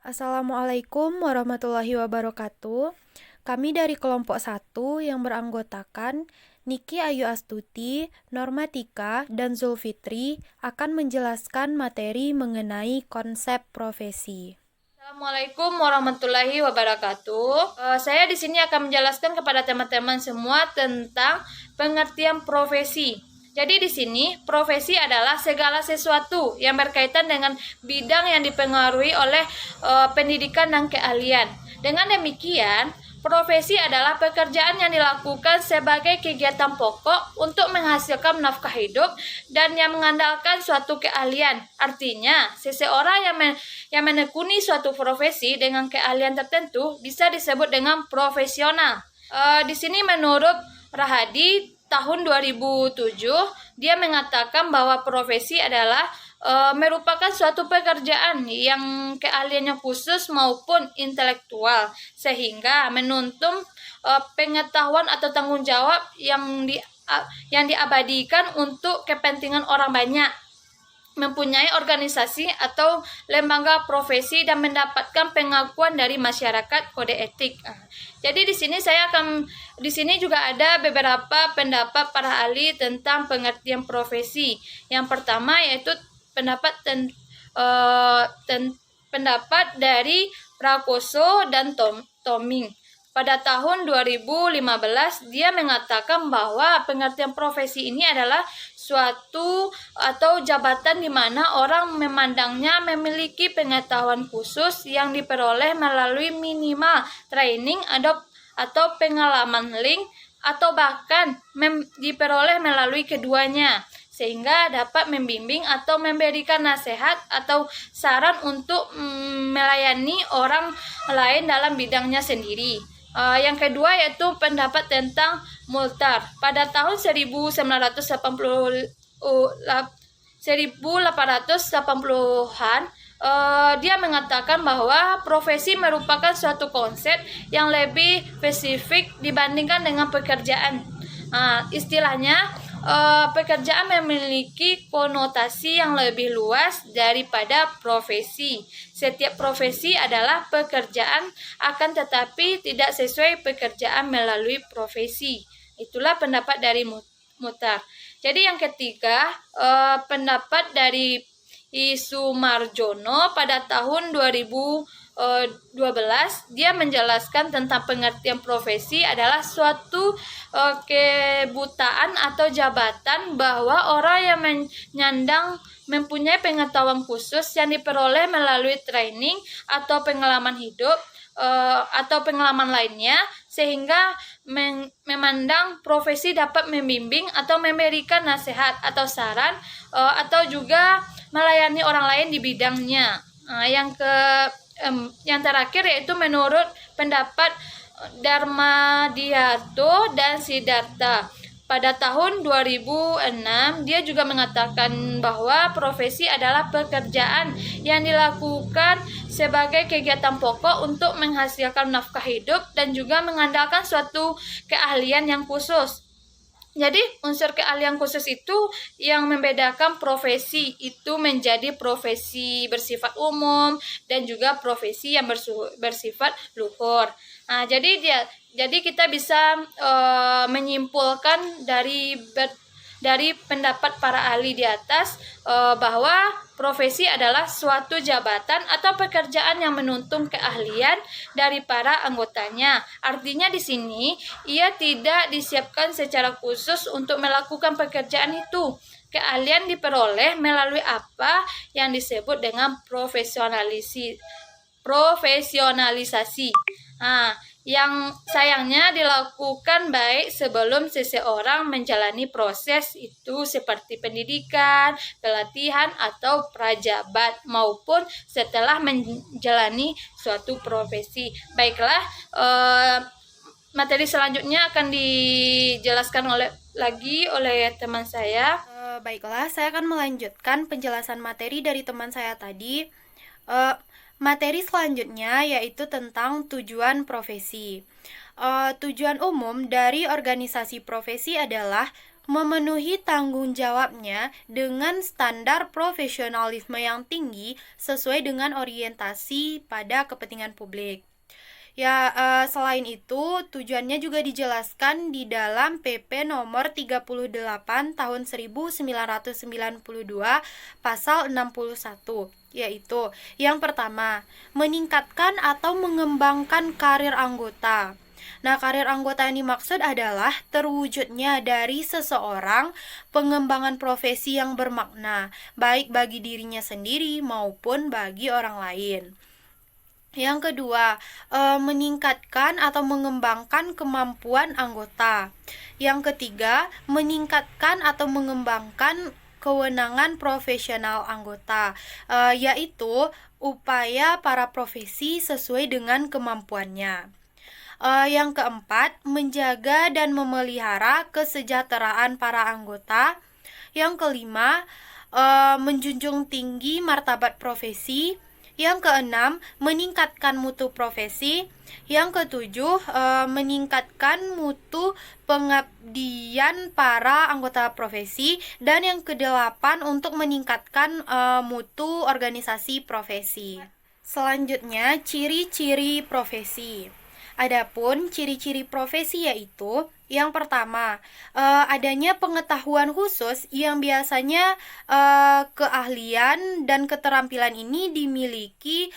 Assalamualaikum warahmatullahi wabarakatuh. Kami dari kelompok 1 yang beranggotakan Niki Ayu Astuti, Normatika, dan Zulfitri akan menjelaskan materi mengenai konsep profesi. Assalamualaikum warahmatullahi wabarakatuh. Saya di sini akan menjelaskan kepada teman-teman semua tentang pengertian profesi. Jadi di sini profesi adalah segala sesuatu yang berkaitan dengan bidang yang dipengaruhi oleh pendidikan dan keahlian. Dengan demikian, profesi adalah pekerjaan yang dilakukan sebagai kegiatan pokok untuk menghasilkan nafkah hidup dan yang mengandalkan suatu keahlian. Artinya, seseorang yang menekuni suatu profesi dengan keahlian tertentu bisa disebut dengan profesional. Di sini menurut Rahadi tahun 2007, dia mengatakan bahwa profesi adalah merupakan suatu pekerjaan yang keahliannya khusus maupun intelektual, sehingga menuntut pengetahuan atau tanggung jawab yang diabadikan untuk kepentingan orang banyak, mempunyai organisasi atau lembaga profesi dan mendapatkan pengakuan dari masyarakat kode etik. Jadi di sini juga ada beberapa pendapat para ahli tentang pengertian profesi. Yang pertama yaitu pendapat dari Prakoso dan Toming. Pada tahun 2015, dia mengatakan bahwa pengertian profesi ini adalah suatu atau jabatan di mana orang memandangnya memiliki pengetahuan khusus yang diperoleh melalui minimal training atau pengalaman link atau bahkan diperoleh melalui keduanya, sehingga dapat membimbing atau memberikan nasihat atau saran untuk melayani orang lain dalam bidangnya sendiri. Yang kedua yaitu pendapat tentang Multar. Pada tahun 1880-an, dia mengatakan bahwa profesi merupakan suatu konsep yang lebih spesifik dibandingkan dengan pekerjaan. Istilahnya, pekerjaan memiliki konotasi yang lebih luas daripada profesi. Setiap profesi adalah pekerjaan, akan tetapi tidak sesuai pekerjaan melalui profesi. Itulah pendapat dari Mutar. Jadi yang ketiga, pendapat dari Sumarjono pada tahun 2012, dia menjelaskan tentang pengertian profesi adalah suatu kebutaan atau jabatan bahwa orang yang menyandang mempunyai pengetahuan khusus yang diperoleh melalui training atau pengalaman hidup atau pengalaman lainnya, sehingga memandang profesi dapat membimbing atau memberikan nasihat atau saran atau juga melayani orang lain di bidangnya. Yang terakhir yaitu menurut pendapat Darmadiarto dan Siddhartha. Pada tahun 2006, dia juga mengatakan bahwa profesi adalah pekerjaan yang dilakukan sebagai kegiatan pokok untuk menghasilkan nafkah hidup dan juga mengandalkan suatu keahlian yang khusus. Jadi unsur keahlian khusus itu yang membedakan profesi itu menjadi profesi bersifat umum dan juga profesi yang bersifat luhur. Jadi kita bisa menyimpulkan dari pendapat para ahli di atas bahwa profesi adalah suatu jabatan atau pekerjaan yang menuntut keahlian dari para anggotanya. Artinya di sini ia tidak disiapkan secara khusus untuk melakukan pekerjaan itu. Keahlian diperoleh melalui apa yang disebut dengan profesionalisasi. Yang sayangnya dilakukan baik sebelum seseorang menjalani proses itu seperti pendidikan, pelatihan, atau prajabat maupun setelah menjalani suatu profesi. Baiklah, materi selanjutnya akan dijelaskan oleh teman saya. Baiklah, saya akan melanjutkan penjelasan materi dari teman saya tadi. Materi selanjutnya yaitu tentang tujuan profesi. Tujuan umum dari organisasi profesi adalah memenuhi tanggung jawabnya dengan standar profesionalisme yang tinggi sesuai dengan orientasi pada kepentingan publik. Ya, selain itu, tujuannya juga dijelaskan di dalam PP nomor 38 tahun 1992 pasal 61, yaitu yang pertama, meningkatkan atau mengembangkan karir anggota. Nah, karir anggota yang dimaksud adalah terwujudnya dari seseorang pengembangan profesi yang bermakna, baik bagi dirinya sendiri maupun bagi orang lain. Yang kedua, meningkatkan atau mengembangkan kemampuan anggota. Yang ketiga, meningkatkan atau mengembangkan kewenangan profesional anggota, yaitu upaya para profesi sesuai dengan kemampuannya. Yang keempat, menjaga dan memelihara kesejahteraan para anggota. Yang kelima, menjunjung tinggi martabat profesi. Yang keenam, meningkatkan mutu profesi. Yang ketujuh, meningkatkan mutu pengabdian para anggota profesi. Dan yang kedelapan, untuk meningkatkan mutu organisasi profesi. Selanjutnya, ciri-ciri profesi. Adapun ciri-ciri profesi yaitu yang pertama, adanya pengetahuan khusus yang biasanya keahlian dan keterampilan ini dimiliki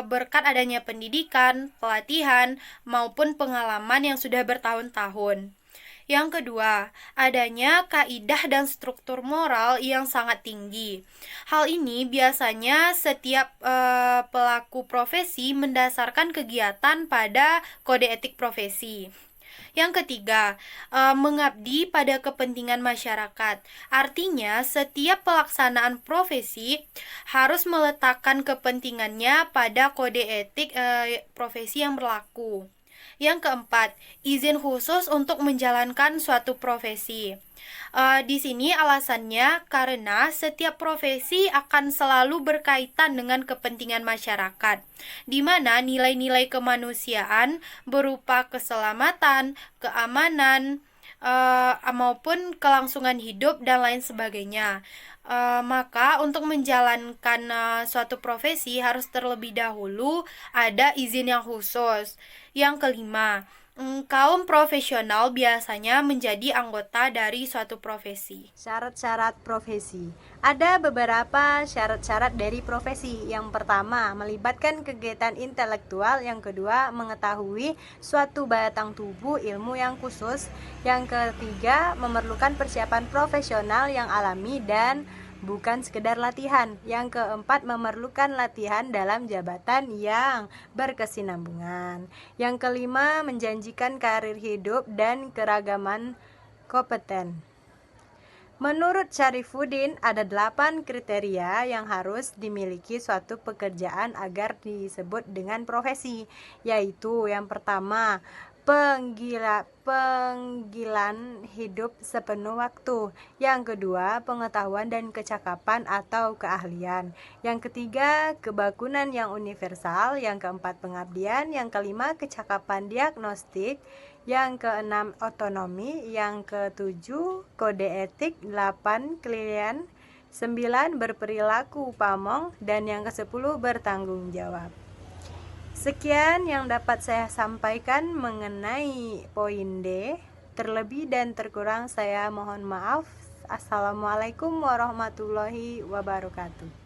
berkat adanya pendidikan, pelatihan, maupun pengalaman yang sudah bertahun-tahun. Yang kedua, adanya kaidah dan struktur moral yang sangat tinggi. Hal ini biasanya setiap pelaku profesi mendasarkan kegiatan pada kode etik profesi. Yang ketiga, mengabdi pada kepentingan masyarakat. Artinya, setiap pelaksanaan profesi harus meletakkan kepentingannya pada kode etik profesi yang berlaku. Yang keempat, izin khusus untuk menjalankan suatu profesi. Di sini alasannya karena setiap profesi akan selalu berkaitan dengan kepentingan masyarakat, di mana nilai-nilai kemanusiaan berupa keselamatan, keamanan, maupun kelangsungan hidup dan lain sebagainya. Maka untuk menjalankan suatu profesi harus terlebih dahulu ada izin yang khusus. Yang kelima, kaum profesional biasanya menjadi anggota dari suatu profesi. Syarat-syarat profesi. Ada beberapa syarat-syarat dari profesi. Yang pertama, melibatkan kegiatan intelektual. Yang kedua, mengetahui suatu batang tubuh ilmu yang khusus. Yang ketiga, memerlukan persiapan profesional yang alami dan bukan sekedar latihan. Yang keempat, memerlukan latihan dalam jabatan yang berkesinambungan. Yang kelima, menjanjikan karir hidup dan keragaman kompeten. Menurut Syarifuddin, ada 8 kriteria yang harus dimiliki suatu pekerjaan agar disebut dengan profesi, yaitu yang pertama, panggilan hidup sepenuh waktu. Yang kedua, pengetahuan dan kecakapan atau keahlian. Yang ketiga, kebakunan yang universal. Yang keempat, pengabdian. Yang kelima, kecakapan diagnostik. Yang keenam, otonomi. Yang ketujuh, kode etik. 8, klien. 9, berperilaku pamong. Dan yang ke-10, bertanggung jawab. Sekian yang dapat saya sampaikan mengenai poin D. Terlebih dan terkurang saya mohon maaf. Assalamualaikum warahmatullahi wabarakatuh.